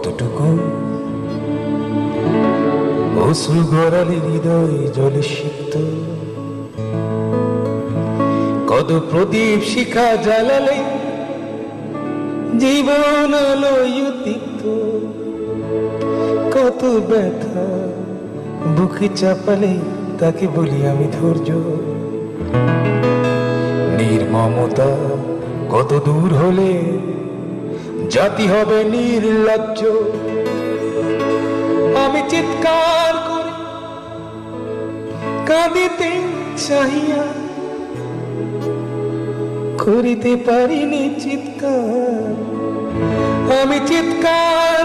কতটুকু অশ্রু গড়ালে হৃদয় জলে সিক্ত, কত প্রদীপ শিখা জ্বালালে জীবন আলোয় তিক্ত, কত ব্যথা বুকে চাপালে তাকে বলি আমি ধৈর্য। নির্মমতা কত দূর হলে জাতি হবে নির্লজ্জ। আমি চিৎকার করে কাঁদিতে চাহিয়া করিতে পারিনি চিৎকার, আমি চিৎকার